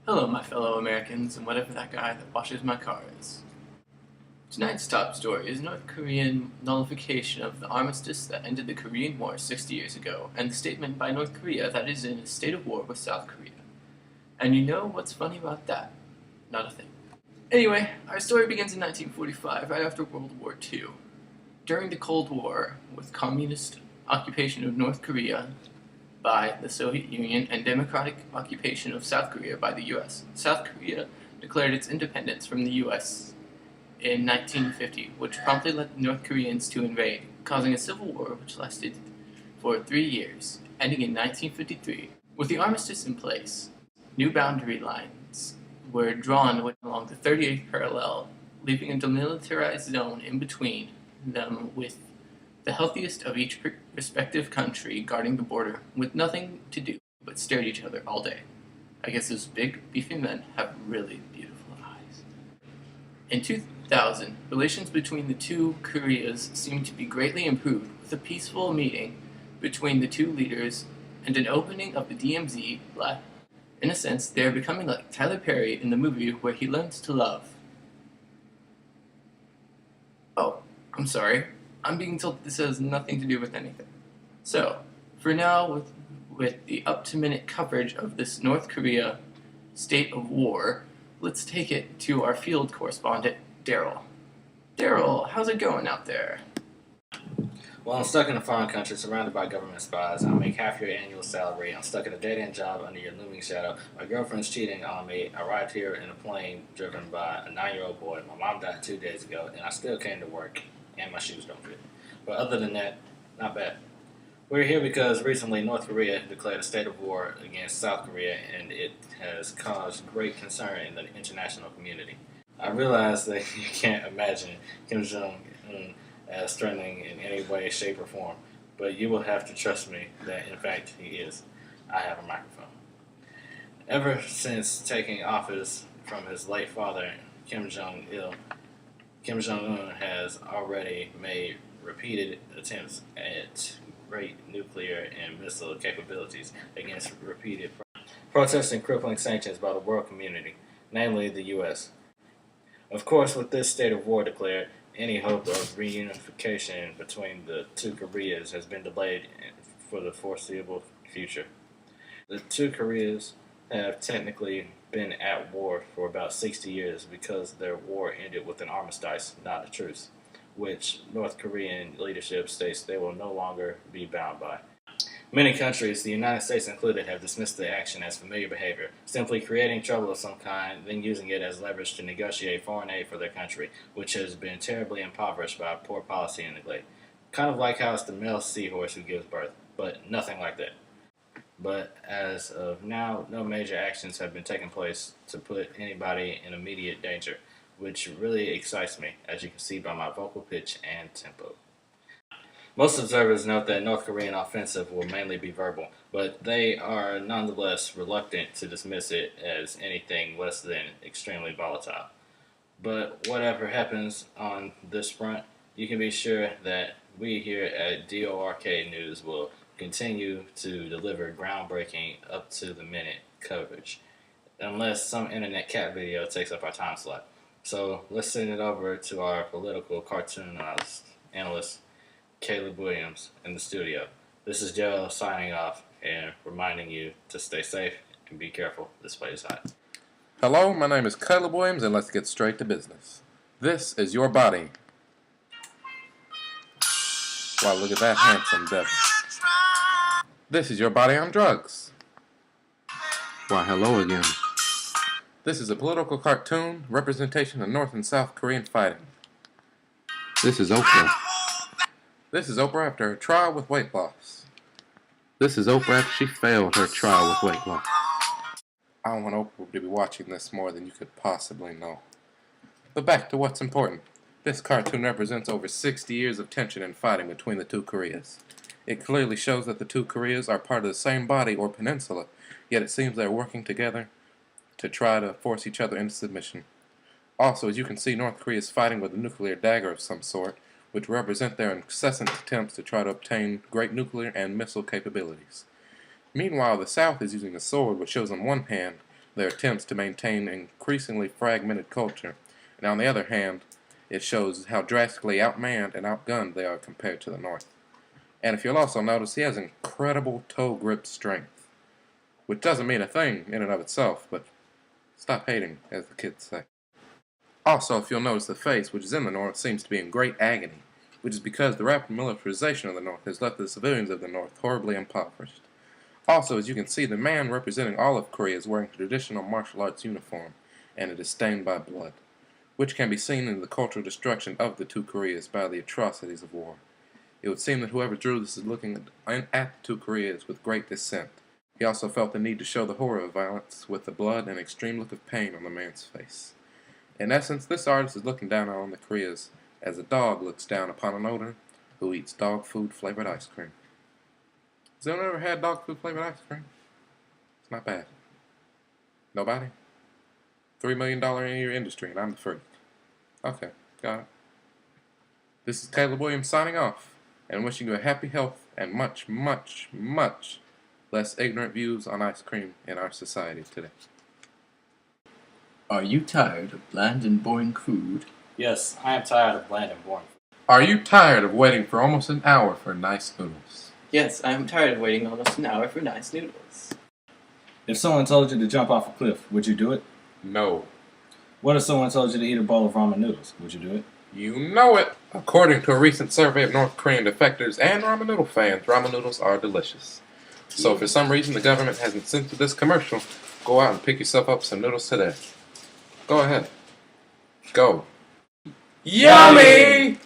Hello, my fellow Americans, and whatever that guy that washes my car is. Tonight's top story is North Korean nullification of the armistice that ended the Korean War 60 years ago, and the statement by North Korea that it is in a state of war with South Korea. And you know what's funny about that? Not a thing. Anyway, our story begins in 1945, right after World War II. During the Cold War, with communist occupation of North Korea by the Soviet Union and democratic occupation of South Korea by the US. South Korea declared its independence from the US in 1950, which promptly led the North Koreans to invade, causing a civil war which lasted for 3 years, ending in 1953. With the armistice in place, new boundary lines were drawn along the 38th parallel, leaving a demilitarized zone in between them with the healthiest of each respective country guarding the border, with nothing to do but stare at each other all day. I guess those big, beefy men have really beautiful eyes. In 2000, relations between the two Koreas seemed to be greatly improved, with a peaceful meeting between the two leaders and an opening of the DMZ. In a sense, they are becoming like Tyler Perry in the movie where he learns to love. Oh, I'm sorry. I'm being told this has nothing to do with anything. So, for now, with the up-to-minute coverage of this North Korea state of war, let's take it to our field correspondent, Darrel. Darrel, how's it going out there? Well, I'm stuck in a foreign country surrounded by government spies. I make half your annual salary. I'm stuck at a dead-end job under your looming shadow. My girlfriend's cheating on me. I arrived here in a plane driven by a 9-year-old boy. My mom died 2 days ago, and I still came to work, and my shoes don't fit. But other than that, not bad. We're here because recently North Korea declared a state of war against South Korea, and it has caused great concern in the international community. I realize that you can't imagine Kim Jong-un as threatening in any way, shape, or form, but you will have to trust me that in fact he is. I have a microphone. Ever since taking office from his late father, Kim Jong-il, Kim Jong-un has already made repeated attempts at great nuclear and missile capabilities against repeated protests and crippling sanctions by the world community, namely the U.S. Of course, with this state of war declared, any hope of reunification between the two Koreas has been delayed for the foreseeable future. The two Koreas have technically been at war for about 60 years because their war ended with an armistice, not a truce, which North Korean leadership states they will no longer be bound by. Many countries, the United States included, have dismissed the action as familiar behavior, simply creating trouble of some kind, then using it as leverage to negotiate foreign aid for their country, which has been terribly impoverished by poor policy and neglect. Kind of like how it's the male seahorse who gives birth, but nothing like that. But as of now, no major actions have been taking place to put anybody in immediate danger, which really excites me, as you can see by my vocal pitch and tempo. Most observers note that North Korean offensive will mainly be verbal, but they are nonetheless reluctant to dismiss it as anything less than extremely volatile. But whatever happens on this front, you can be sure that we here at DORK News will continue to deliver groundbreaking, up-to-the-minute coverage, unless some internet cat video takes up our time slot. So let's send it over to our political cartoon analyst, Caleb Williams, in the studio. This is Joe signing off and reminding you to stay safe and be careful. This place is hot. Hello, my name is Caleb Williams, and let's get straight to business. This is your body. Wow, look at that handsome devil. This is your body on drugs. Why, hello again. This is a political cartoon representation of North and South Korean fighting. This is Oprah. This is Oprah after her trial with weight loss. This is Oprah after she failed her trial with weight loss. I want Oprah to be watching this more than you could possibly know. But back to what's important. This cartoon represents over 60 years of tension and fighting between the two Koreas. It clearly shows that the two Koreas are part of the same body or peninsula, yet it seems they're working together to try to force each other into submission. Also, as you can see, North Korea is fighting with a nuclear dagger of some sort, which represent their incessant attempts to try to obtain great nuclear and missile capabilities. Meanwhile, the South is using a sword which shows on one hand their attempts to maintain an increasingly fragmented culture, and on the other hand, it shows how drastically outmanned and outgunned they are compared to the North. And if you'll also notice, he has incredible toe grip strength, which doesn't mean a thing in and of itself, but stop hating, as the kids say. Also, if you'll notice, the face, which is in the North, seems to be in great agony, which is because the rapid militarization of the North has left the civilians of the North horribly impoverished. Also, as you can see, the man representing all of Korea is wearing a traditional martial arts uniform, and it is stained by blood, which can be seen in the cultural destruction of the two Koreas by the atrocities of war. It would seem that whoever drew this is looking at the two Koreas with great dissent. He also felt the need to show the horror of violence with the blood and extreme look of pain on the man's face. In essence, this artist is looking down on the Koreas as a dog looks down upon an owner who eats dog food flavored ice cream. Has anyone ever had dog food flavored ice cream? It's not bad. Nobody? $3 million in your industry, and I'm the first. Okay, got it. This is Caleb Williams signing off, and wishing you a happy health and much, much, much less ignorant views on ice cream in our society today. Are you tired of bland and boring food? Yes, I am tired of bland and boring. Are you tired of waiting for almost an hour for nice noodles? Yes, I am tired of waiting almost an hour for nice noodles. If someone told you to jump off a cliff, would you do it? No. What if someone told you to eat a bowl of ramen noodles? Would you do it? You know it! According to a recent survey of North Korean defectors and ramen noodle fans, ramen noodles are delicious. So if for some reason the government hasn't censored this commercial, go out and pick yourself up some noodles today. Go ahead. Go. Yummy!